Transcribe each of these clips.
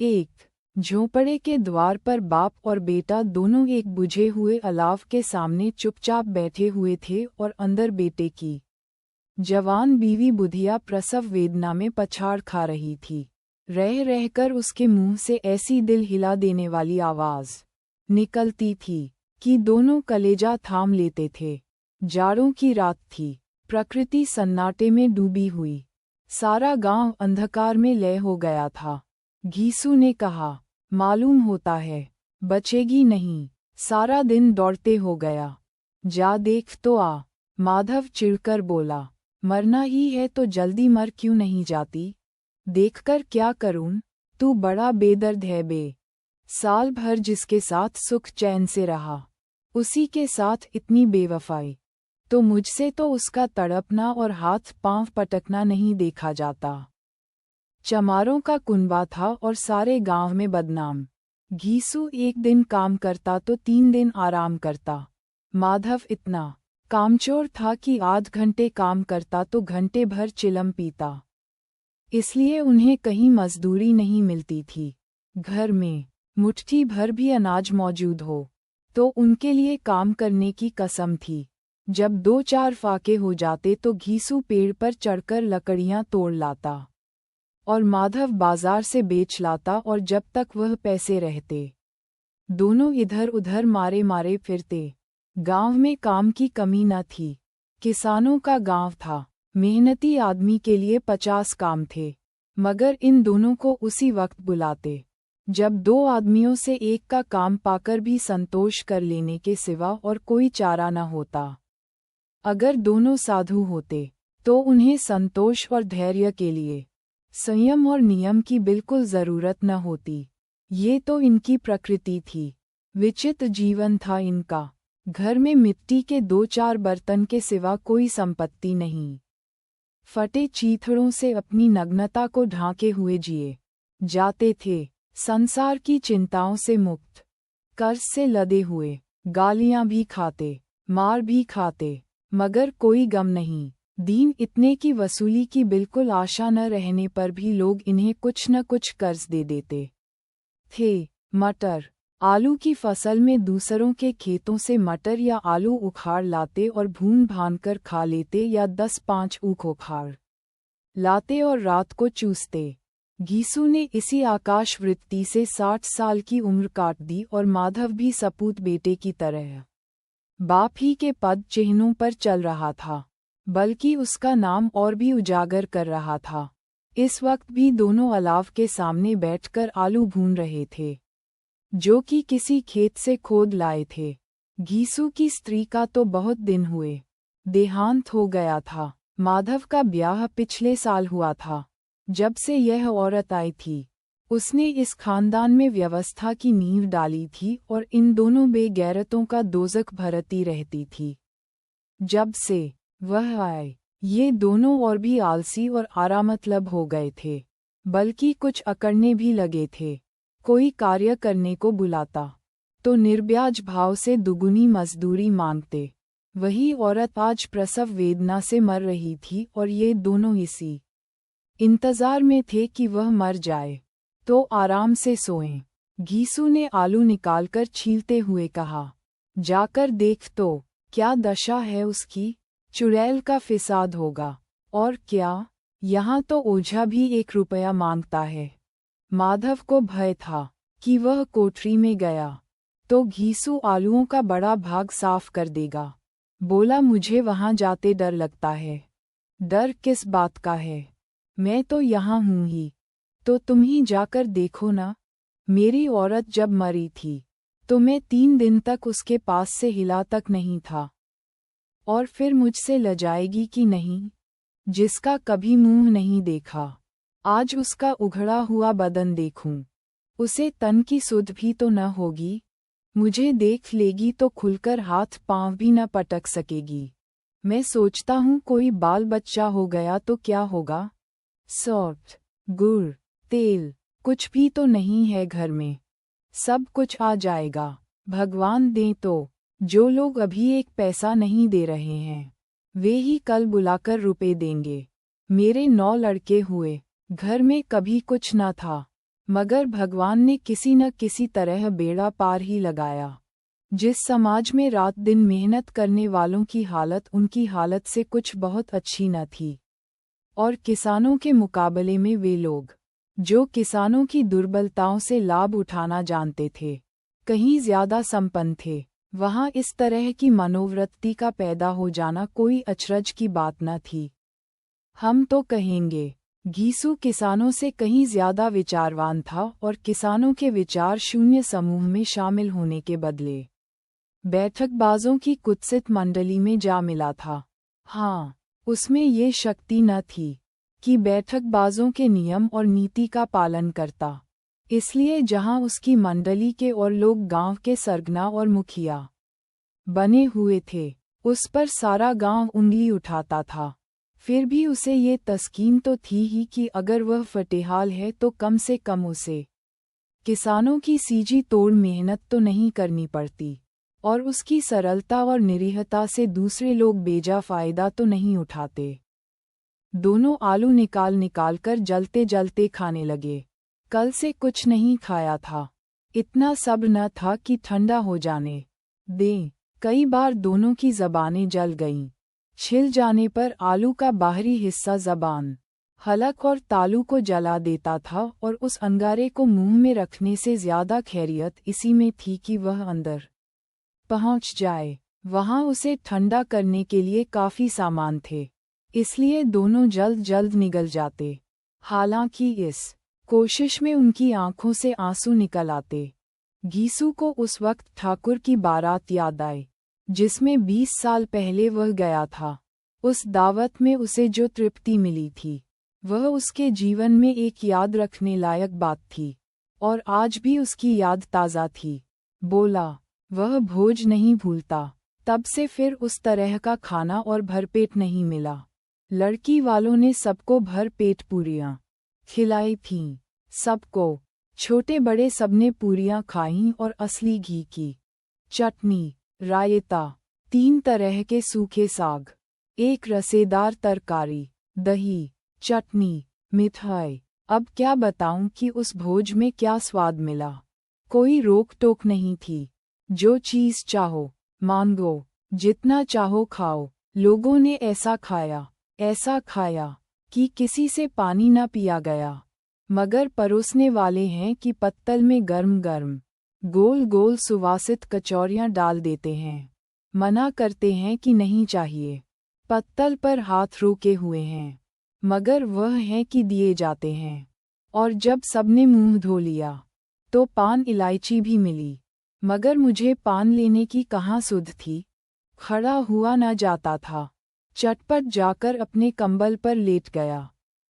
एक झोंपड़े के द्वार पर बाप और बेटा दोनों एक बुझे हुए अलाव के सामने चुपचाप बैठे हुए थे और अंदर बेटे की जवान बीवी बुधिया प्रसव वेदना में पछाड़ खा रही थी। रह रहकर उसके मुंह से ऐसी दिल हिला देने वाली आवाज निकलती थी कि दोनों कलेजा थाम लेते थे। जाड़ों की रात थी, प्रकृति सन्नाटे में डूबी हुई, सारा गांव अंधकार में लय हो गया था। घीसू ने कहा, मालूम होता है बचेगी नहीं, सारा दिन दौड़ते हो गया, जा देख तो आ। माधव चिढ़कर बोला, मरना ही है तो जल्दी मर क्यों नहीं जाती? देखकर क्या करूं, तू बड़ा बेदर्द है बे। साल भर जिसके साथ सुख चैन से रहा, उसी के साथ इतनी बेवफाई, तो मुझसे तो उसका तड़पना और हाथ पांव पटकना नहीं देखा जाता। चमारों का कुनबा था और सारे गांव में बदनाम। घीसू एक दिन काम करता तो 3 दिन आराम करता। माधव इतना कामचोर था कि आध घंटे काम करता तो घंटे भर चिलम पीता। इसलिए उन्हें कहीं मजदूरी नहीं मिलती थी। घर में मुट्ठी भर भी अनाज मौजूद हो तो उनके लिए काम करने की कसम थी। जब 2-4 फाके हो जाते तो घीसू पेड़ पर चढ़कर लकड़ियां तोड़ लाता और माधव बाजार से बेच लाता, और जब तक वह पैसे रहते दोनों इधर उधर मारे मारे फिरते। गांव में काम की कमी न थी। किसानों का गांव था, मेहनती आदमी के लिए 50 काम थे, मगर इन दोनों को उसी वक्त बुलाते जब 2 आदमियों से एक का काम पाकर भी संतोष कर लेने के सिवा और कोई चारा न होता। अगर दोनों साधु होते तो उन्हें संतोष और धैर्य के लिए संयम और नियम की बिल्कुल जरूरत न होती। ये तो इनकी प्रकृति थी। विचित्र जीवन था इनका। घर में मिट्टी के 2-4 बर्तन के सिवा कोई संपत्ति नहीं। फटे चीथड़ों से अपनी नग्नता को ढांके हुए जिए जाते थे, संसार की चिंताओं से मुक्त, कर्ज से लदे हुए, गालियां भी खाते, मार भी खाते, मगर कोई गम नहीं। दीन इतने की वसूली की बिल्कुल आशा न रहने पर भी लोग इन्हें कुछ न कुछ कर्ज दे देते थे। मटर आलू की फसल में दूसरों के खेतों से मटर या आलू उखाड़ लाते और भून भानकर खा लेते, या 10-5 ऊख उखाड़ लाते और रात को चूसते। घीसू ने इसी आकाश वृत्ति से 60 साल की उम्र काट दी और माधव भी सपूत बेटे की तरह बाप ही के पद चिन्हों पर चल रहा था, बल्कि उसका नाम और भी उजागर कर रहा था। इस वक्त भी दोनों अलाव के सामने बैठकर आलू भून रहे थे, जो कि किसी खेत से खोद लाए थे। घीसू की स्त्री का तो बहुत दिन हुए देहांत हो गया था। माधव का ब्याह पिछले साल हुआ था। जब से यह औरत आई थी, उसने इस खानदान में व्यवस्था की नींव डाली थी और इन दोनों बेगैरतों का दोजख भरती रहती थी। जब से वह आए, ये दोनों और भी आलसी और आरामतलब हो गए थे, बल्कि कुछ अकड़ने भी लगे थे। कोई कार्य करने को बुलाता तो निर्ब्याज भाव से दुगुनी मजदूरी मांगते। वही औरत आज प्रसव वेदना से मर रही थी और ये दोनों इसी इंतजार में थे कि वह मर जाए तो आराम से सोएं। घीसू ने आलू निकालकर छीलते हुए कहा, जाकर देख तो क्या दशा है उसकी, चुड़ैल का फिसाद होगा। और क्या, यहाँ तो ओझा भी 1 रुपया मांगता है। माधव को भय था कि वह कोठरी में गया तो घीसू आलूओं का बड़ा भाग साफ कर देगा। बोला, मुझे वहां जाते डर लगता है। डर किस बात का है, मैं तो यहाँ हूँ ही, तो तुम ही जाकर देखो ना। मेरी औरत जब मरी थी तो मैं 3 दिन तक उसके पास से हिला तक नहीं था, और फिर मुझसे लजाएगी कि नहीं, जिसका कभी मुंह नहीं देखा। आज उसका उघड़ा हुआ बदन देखूं, उसे तन की सुध भी तो न होगी। मुझे देख लेगी तो खुलकर हाथ पांव भी न पटक सकेगी। मैं सोचता हूँ कोई बाल बच्चा हो गया तो क्या होगा। सौंठ, गुड़, तेल कुछ भी तो नहीं है घर में, सब कुछ आ जाएगा, भगवान दे तो। जो लोग अभी 1 पैसा नहीं दे रहे हैं, वे ही कल बुलाकर रुपए देंगे। मेरे 9 लड़के हुए, घर में कभी कुछ न था, मगर भगवान ने किसी न किसी तरह बेड़ा पार ही लगाया। जिस समाज में रात दिन मेहनत करने वालों की हालत उनकी हालत से कुछ बहुत अच्छी न थी, और किसानों के मुकाबले में वे लोग जो किसानों की दुर्बलताओं से लाभ उठाना जानते थे, कहीं ज्यादा संपन्न थे, वहाँ इस तरह की मनोवृत्ति का पैदा हो जाना कोई अचरज की बात न थी। हम तो कहेंगे घीसू किसानों से कहीं ज्यादा विचारवान था और किसानों के विचार शून्य समूह में शामिल होने के बदले बैठकबाजों की कुत्सित मंडली में जा मिला था। हाँ, उसमें ये शक्ति न थी कि बैठकबाजों के नियम और नीति का पालन करता, इसलिए जहाँ उसकी मंडली के और लोग गांव के सरगना और मुखिया बने हुए थे, उस पर सारा गांव उंगली उठाता था। फिर भी उसे ये तस्कीन तो थी ही कि अगर वह फटेहाल है तो कम से कम उसे किसानों की सीजी तोड़ मेहनत तो नहीं करनी पड़ती, और उसकी सरलता और निरीहता से दूसरे लोग बेजा फायदा तो नहीं उठाते। दोनों आलू निकाल कर जलते जलते खाने लगे। कल से कुछ नहीं खाया था, इतना सब्र न था कि ठंडा हो जाने दें। कई बार दोनों की ज़बानें जल गईं। छिल जाने पर आलू का बाहरी हिस्सा ज़बान, हलक और तालू को जला देता था, और उस अंगारे को मुंह में रखने से ज्यादा खैरियत इसी में थी कि वह अंदर पहुंच जाए। वहां उसे ठंडा करने के लिए काफ़ी सामान थे, इसलिए दोनों जल्द जल्द निगल जाते। हालांकि इस कोशिश में उनकी आंखों से आंसू निकल आते। घीसू को उस वक्त ठाकुर की बारात याद आई, जिसमें 20 साल पहले वह गया था। उस दावत में उसे जो तृप्ति मिली थी, वह उसके जीवन में एक याद रखने लायक बात थी, और आज भी उसकी याद ताज़ा थी। बोला, वह भोज नहीं भूलता। तब से फिर उस तरह का खाना और भरपेट नहीं मिला। लड़की वालों ने सबको भरपेट पूरियां खिलाई थीं, सबको, छोटे बड़े सबने पूरियां खाईं, और असली घी की चटनी, रायता, 3 तरह के सूखे साग, एक रसेदार तरकारी, दही, चटनी, मिठाई। अब क्या बताऊं कि उस भोज में क्या स्वाद मिला। कोई रोक टोक नहीं थी, जो चीज़ चाहो मांगो, जितना चाहो खाओ। लोगों ने ऐसा खाया कि किसी से पानी न पिया गया। मगर परोसने वाले हैं कि पत्तल में गर्म गर्म गोल गोल सुवासित कचौरियां डाल देते हैं। मना करते हैं कि नहीं चाहिए, पत्तल पर हाथ रोके हुए हैं, मगर वह है कि दिए जाते हैं। और जब सबने मुंह धो लिया तो पान इलायची भी मिली, मगर मुझे पान लेने की कहाँ सुध थी। खड़ा हुआ न जाता था, चटपट जाकर अपने कंबल पर लेट गया।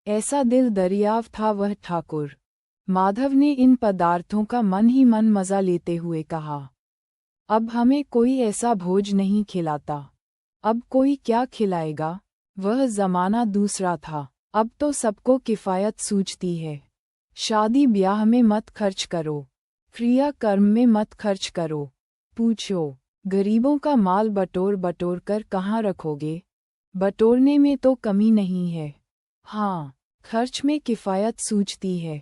ऐसा दिल दरियाव था वह ठाकुर। माधव ने इन पदार्थों का मन ही मन मज़ा लेते हुए कहा, अब हमें कोई ऐसा भोज नहीं खिलाता। अब कोई क्या खिलाएगा। वह ज़माना दूसरा था, अब तो सबको किफ़ायत सूझती है। शादी ब्याह में मत खर्च करो, क्रिया कर्म में मत खर्च करो। पूछो, गरीबों का माल बटोर कर कहाँ रखोगे। बटोरने में तो कमी नहीं है, हाँ, खर्च में किफ़ायत सूझती है।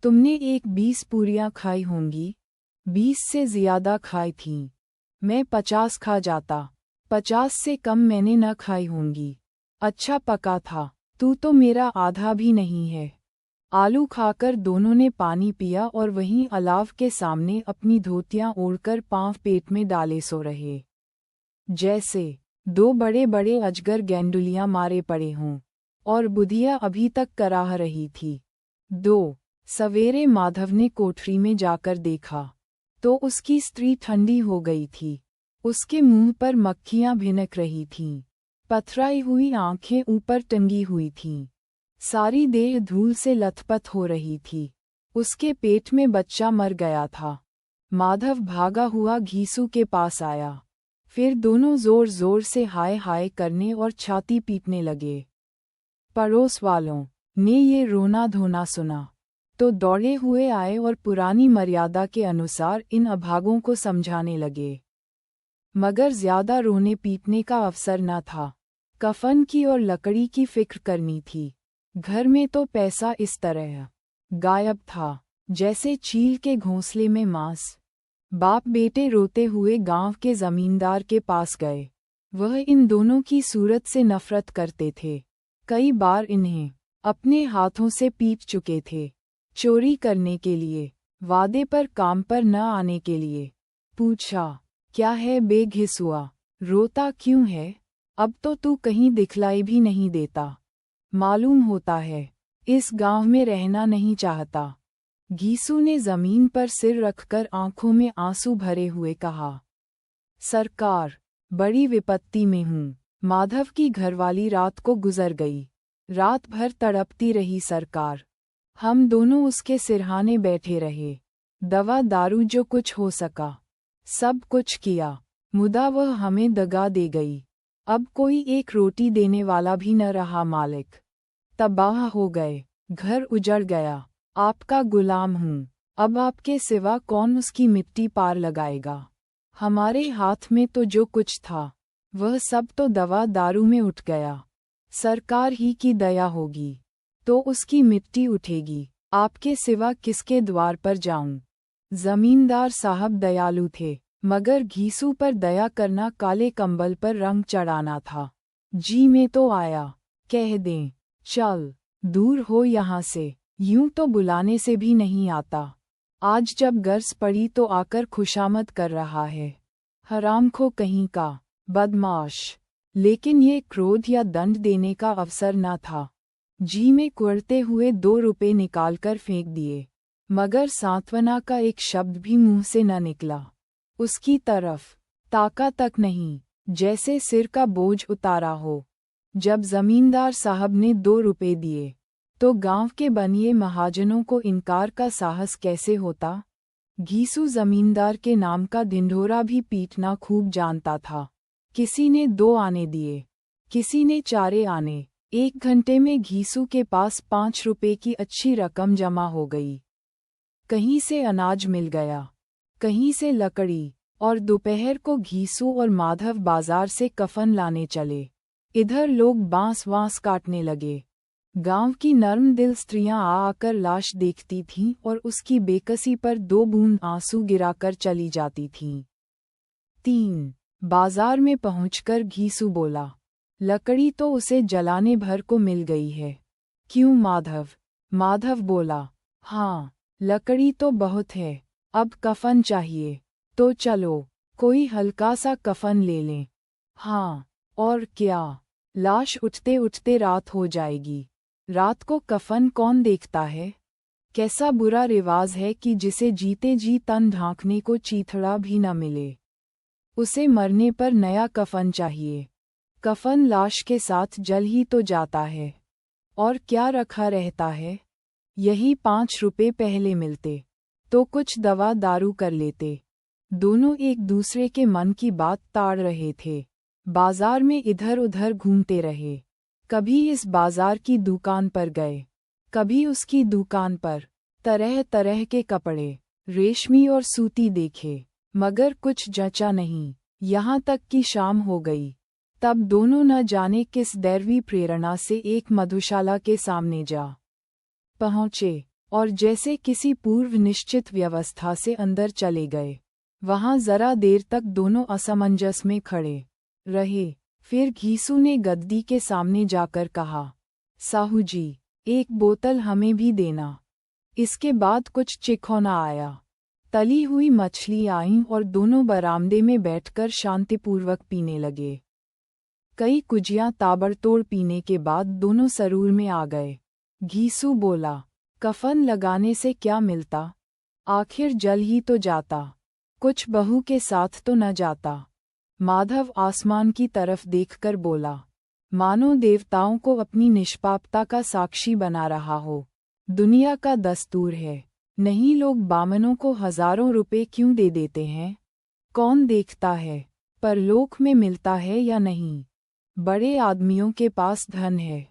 तुमने 20 पूरियां खाई होंगी, 20 से ज्यादा खाई थीं। मैं 50 खा जाता, 50 से कम मैंने न खाई होंगी। अच्छा पका था, तू तो मेरा आधा भी नहीं है। आलू खाकर दोनों ने पानी पिया और वहीं अलाव के सामने अपनी धोतियां ओढ़कर पांव पेट में डाले सो रहे, जैसे 2 बड़े बड़े अजगर गेंडुलियां मारे पड़े हों। और बुधिया अभी तक कराह रही थी। 2 सवेरे माधव ने कोठरी में जाकर देखा तो उसकी स्त्री ठंडी हो गई थी। उसके मुंह पर मक्खियां भिनक रही थीं, पथराई हुई आंखें ऊपर टंगी हुई थीं, सारी देह धूल से लथपथ हो रही थी। उसके पेट में बच्चा मर गया था। माधव भागा हुआ घीसू के पास आया, फिर दोनों जोर जोर से हाय हाय करने और छाती पीटने लगे। पड़ोस वालों ने ये रोना धोना सुना तो दौड़े हुए आए और पुरानी मर्यादा के अनुसार इन अभागों को समझाने लगे। मगर ज्यादा रोने पीटने का अवसर न था, कफन की और लकड़ी की फिक्र करनी थी। घर में तो पैसा इस तरह गायब था जैसे चील के घोंसले में मांस। बाप बेटे रोते हुए गांव के जमींदार के पास गए। वह इन दोनों की सूरत से नफरत करते थे। कई बार इन्हें अपने हाथों से पीट चुके थे। चोरी करने के लिए, वादे पर काम पर न आने के लिए। पूछा, क्या है बे घिसुआ, रोता क्यों है? अब तो तू कहीं दिखलाई भी नहीं देता। मालूम होता है इस गांव में रहना नहीं चाहता। घीसू ने जमीन पर सिर रखकर आंखों में आंसू भरे हुए कहा, सरकार, बड़ी विपत्ति में हूँ। माधव की घरवाली रात को गुजर गई। रात भर तड़पती रही सरकार। हम दोनों उसके सिरहाने बैठे रहे। दवा दारू जो कुछ हो सका सब कुछ किया, मुदा वह हमें दगा दे गई। अब कोई एक रोटी देने वाला भी न रहा मालिक। तबाह हो गए, घर उजड़ गया। आपका गुलाम हूँ। अब आपके सिवा कौन उसकी मिट्टी पार लगाएगा? हमारे हाथ में तो जो कुछ था वह सब तो दवा दारू में उठ गया। सरकार ही की दया होगी तो उसकी मिट्टी उठेगी। आपके सिवा किसके द्वार पर जाऊं? जमींदार साहब दयालु थे, मगर घीसू पर दया करना काले कंबल पर रंग चढ़ाना था। जी में तो आया, कह दें, चल दूर हो यहाँ से। यूं तो बुलाने से भी नहीं आता। आज जब गर्ज पड़ी तो आकर खुशामद कर रहा है। हरामखो कहीं का, बदमाश। लेकिन ये क्रोध या दंड देने का अवसर न था। जी में कुड़ते हुए 2 रुपए निकालकर फेंक दिए, मगर सांत्वना का एक शब्द भी मुंह से न निकला। उसकी तरफ ताका तक नहीं, जैसे सिर का बोझ उतारा हो। जब जमींदार साहब ने 2 रुपए दिए तो गांव के बनिए महाजनों को इनकार का साहस कैसे होता? घीसू जमींदार के नाम का ढिंढोरा भी पीटना खूब जानता था। किसी ने 2 आने दिए, किसी ने 4 आने। 1 घंटे में घीसू के पास 5 रुपए की अच्छी रकम जमा हो गई। कहीं से अनाज मिल गया, कहीं से लकड़ी, और दोपहर को घीसू और माधव बाजार से कफन लाने चले। इधर लोग बांस वांस काटने लगे। गांव की नर्म दिल स्त्रियां आकर लाश देखती थीं और उसकी बेकसी पर 2 बूंद आंसू गिराकर चली जाती थीं। 3 बाजार में पहुंचकर घीसू बोला, लकड़ी तो उसे जलाने भर को मिल गई है। क्यों माधव? माधव बोला, हाँ, लकड़ी तो बहुत है, अब कफन चाहिए। तो चलो कोई हल्का सा कफन ले लें। हाँ, और क्या, लाश उठते उठते रात हो जाएगी। रात को कफन कौन देखता है? कैसा बुरा रिवाज है कि जिसे जीते जी तन ढांकने को चीथड़ा भी न मिले, उसे मरने पर नया कफन चाहिए। कफन लाश के साथ जल ही तो जाता है, और क्या रखा रहता है? यही 5 रुपए पहले मिलते तो कुछ दवा दारू कर लेते। दोनों एक दूसरे के मन की बात ताड़ रहे थे। बाजार में इधर उधर घूमते रहे। कभी इस बाजार की दुकान पर गए, कभी उसकी दुकान पर। तरह तरह के कपड़े, रेशमी और सूती देखे, मगर कुछ जचा नहीं। यहाँ तक कि शाम हो गई। तब दोनों न जाने किस दैवी प्रेरणा से एक मधुशाला के सामने जा पहुँचे और जैसे किसी पूर्व निश्चित व्यवस्था से अंदर चले गए। वहाँ जरा देर तक दोनों असमंजस में खड़े रहे। फिर घीसू ने गद्दी के सामने जाकर कहा, साहू जी, 1 बोतल हमें भी देना। इसके बाद कुछ चिखौना आया। तली हुई मछली आईं और दोनों बरामदे में बैठकर शांतिपूर्वक पीने लगे। कई कुजियां ताबड़तोड़ पीने के बाद दोनों सरूर में आ गए। घीसू बोला, कफन लगाने से क्या मिलता? आखिर जल ही तो जाता, कुछ बहू के साथ तो न जाता। माधव आसमान की तरफ देखकर बोला, मानो देवताओं को अपनी निष्पापता का साक्षी बना रहा हो। दुनिया का दस्तूर है, नहीं लोग बामनों को हजारों रुपए क्यों दे देते हैं? कौन देखता है परलोक में मिलता है या नहीं? बड़े आदमियों के पास धन है,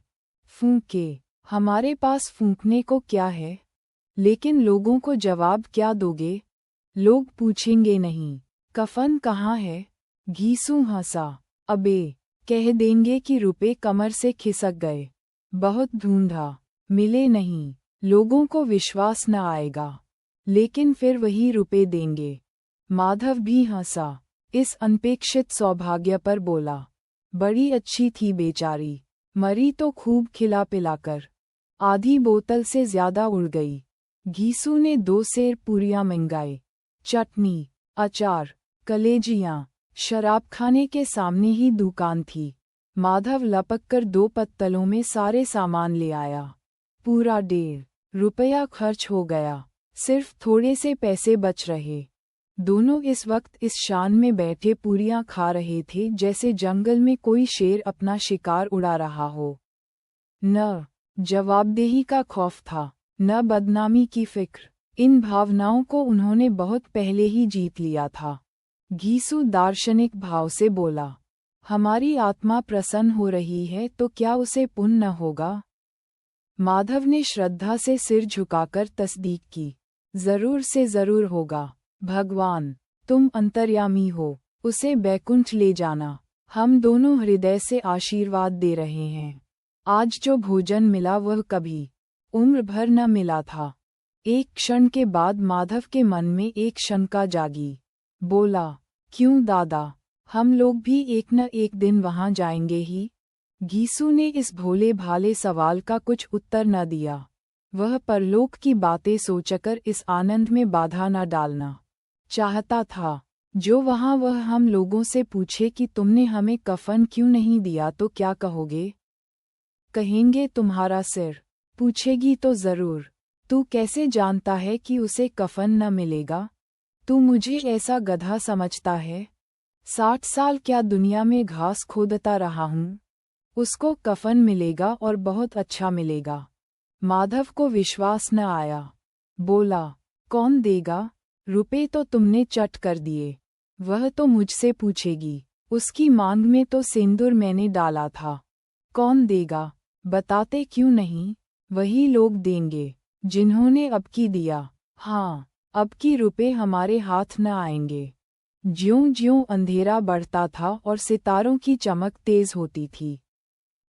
फूंके। हमारे पास फूंकने को क्या है? लेकिन लोगों को जवाब क्या दोगे? लोग पूछेंगे नहीं, कफन कहाँ है? घीसू हंसा, अबे, कह देंगे कि रुपए कमर से खिसक गए, बहुत ढूंढा, मिले नहीं। लोगों को विश्वास न आएगा। लेकिन फिर वही रुपए देंगे। माधव भी हंसा, इस अनपेक्षित सौभाग्य पर बोला, बड़ी अच्छी थी बेचारी, मरी तो खूब खिला पिलाकर, आधी बोतल से ज्यादा उड़ गई। घीसू ने 2 सेर पूरियां मंगाए, चटनी, अचार, कलेजियां। शराबखाने के सामने ही दुकान थी। माधव लपक कर 2 पत्तलों में सारे सामान ले आया। पूरा 1.5 रुपया खर्च हो गया, सिर्फ थोड़े से पैसे बच रहे। दोनों इस वक्त इस शान में बैठे पूरियां खा रहे थे जैसे जंगल में कोई शेर अपना शिकार उड़ा रहा हो। न जवाबदेही का खौफ था, न बदनामी की फिक्र। इन भावनाओं को उन्होंने बहुत पहले ही जीत लिया था। घीसू दार्शनिक भाव से बोला, हमारी आत्मा प्रसन्न हो रही है तो क्या उसे पुण्य न होगा? माधव ने श्रद्धा से सिर झुकाकर तस्दीक की, जरूर से जरूर होगा। भगवान, तुम अंतर्यामी हो, उसे बैकुंठ ले जाना। हम दोनों हृदय से आशीर्वाद दे रहे हैं। आज जो भोजन मिला वह कभी उम्र भर न मिला था। एक क्षण के बाद माधव के मन में एक शंका जागी। बोला, क्यों दादा, हम लोग भी एक न एक दिन वहां जाएंगे ही? घीसू ने इस भोले भाले सवाल का कुछ उत्तर न दिया। वह परलोक की बातें सोचकर इस आनंद में बाधा न डालना चाहता था। जो वहां वह हम लोगों से पूछे कि तुमने हमें कफन क्यों नहीं दिया तो क्या कहोगे? कहेंगे तुम्हारा सिर। पूछेगी तो जरूर, तू कैसे जानता है कि उसे कफन न मिलेगा? तू मुझे ऐसा गधा समझता है? 60 साल क्या दुनिया में घास खोदता रहा हूँ? उसको कफन मिलेगा और बहुत अच्छा मिलेगा। माधव को विश्वास न आया। बोला, कौन देगा? रुपए तो तुमने चट कर दिए। वह तो मुझसे पूछेगी। उसकी मांग में तो सिंदूर मैंने डाला था। कौन देगा? बताते क्यों नहीं? वही लोग देंगे जिन्होंने अबकी दिया। हाँ, अबकी रुपए हमारे हाथ न आएंगे। ज्यों-ज्यों अंधेरा बढ़ता था और सितारों की चमक तेज होती थी,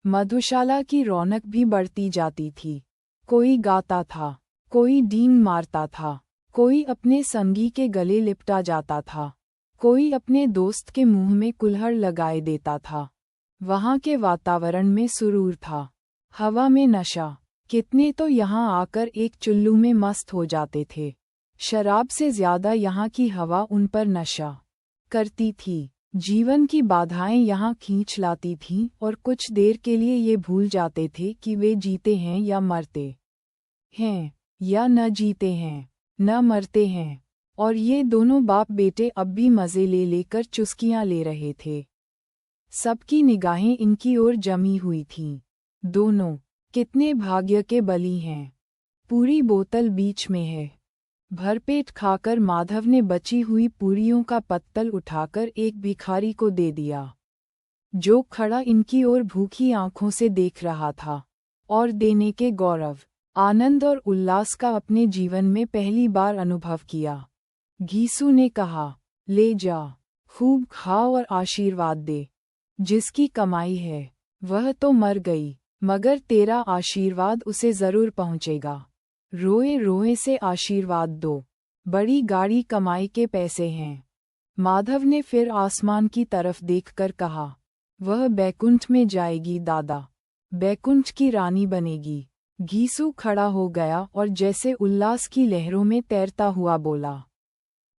मधुशाला की रौनक भी बढ़ती जाती थी। कोई गाता था, कोई डींग मारता था, कोई अपने संगी के गले लिपटा जाता था, कोई अपने दोस्त के मुंह में कुल्हड़ लगाए देता था। वहां के वातावरण में सुरूर था, हवा में नशा। कितने तो यहाँ आकर एक चुल्लू में मस्त हो जाते थे। शराब से ज्यादा यहाँ की हवा उन पर नशा करती थी। जीवन की बाधाएं यहाँ खींच लाती थीं और कुछ देर के लिए ये भूल जाते थे कि वे जीते हैं या मरते हैं, या न जीते हैं न मरते हैं। और ये दोनों बाप बेटे अब भी मज़े ले लेकर चुस्कियां ले रहे थे। सबकी निगाहें इनकी ओर जमी हुई थीं। दोनों कितने भाग्य के बली हैं। पूरी बोतल बीच में है। भरपेट खाकर माधव ने बची हुई पूरियों का पत्तल उठाकर एक भिखारी को दे दिया, जो खड़ा इनकी ओर भूखी आंखों से देख रहा था, और देने के गौरव, आनंद और उल्लास का अपने जीवन में पहली बार अनुभव किया। घीसू ने कहा, ले जा, खूब खा और आशीर्वाद दे। जिसकी कमाई है वह तो मर गई, मगर तेरा आशीर्वाद उसे जरूर पहुँचेगा। रोए रोए से आशीर्वाद दो। बड़ी गाड़ी कमाई के पैसे हैं। माधव ने फिर आसमान की तरफ देखकर कहा, वह बैकुंठ में जाएगी दादा, बैकुंठ की रानी बनेगी। घीसू खड़ा हो गया और जैसे उल्लास की लहरों में तैरता हुआ बोला,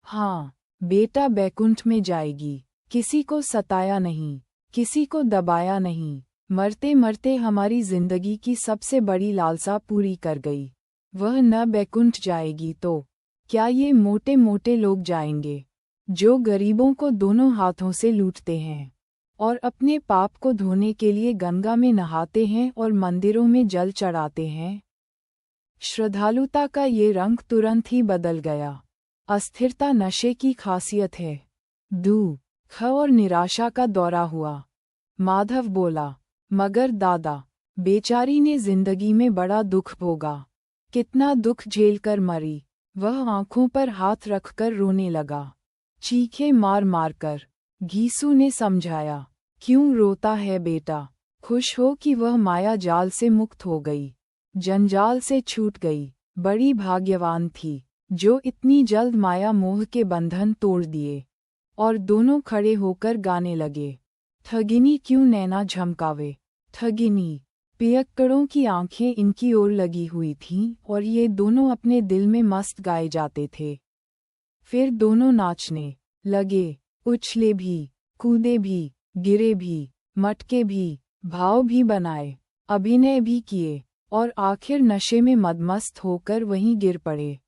हाँ बेटा, बैकुंठ में जाएगी। किसी को सताया नहीं, किसी को दबाया नहीं, मरते मरते हमारी जिंदगी की सबसे बड़ी लालसा पूरी कर गई। वह न बैकुंठ जाएगी तो क्या ये मोटे मोटे लोग जाएंगे, जो गरीबों को दोनों हाथों से लूटते हैं और अपने पाप को धोने के लिए गंगा में नहाते हैं और मंदिरों में जल चढ़ाते हैं। श्रद्धालुता का ये रंग तुरंत ही बदल गया। अस्थिरता नशे की खासियत है। दुख और निराशा का दौरा हुआ। माधव बोला, मगर दादा, बेचारी ने जिंदगी में बड़ा दुख भोगा, कितना दुख झेलकर मरी। वह आंखों पर हाथ रखकर रोने लगा, चीखें मार मार कर। घीसू ने समझाया, क्यों रोता है बेटा, खुश हो कि वह माया जाल से मुक्त हो गई, जंजाल से छूट गई, बड़ी भाग्यवान थी। जो इतनी जल्द माया मोह के बंधन तोड़ दिए। और दोनों खड़े होकर गाने लगे। ठगिनी क्यों नैना झमकावे, ठगिनी। पियक्कड़ों की आंखें इनकी ओर लगी हुई थीं और ये दोनों अपने दिल में मस्त गाए जाते थे। फिर दोनों नाचने लगे, उछले भी, कूदे भी, गिरे भी, मटके भी, भाव भी बनाए, अभिनय भी किए और आखिर नशे में मदमस्त होकर वहीं गिर पड़े।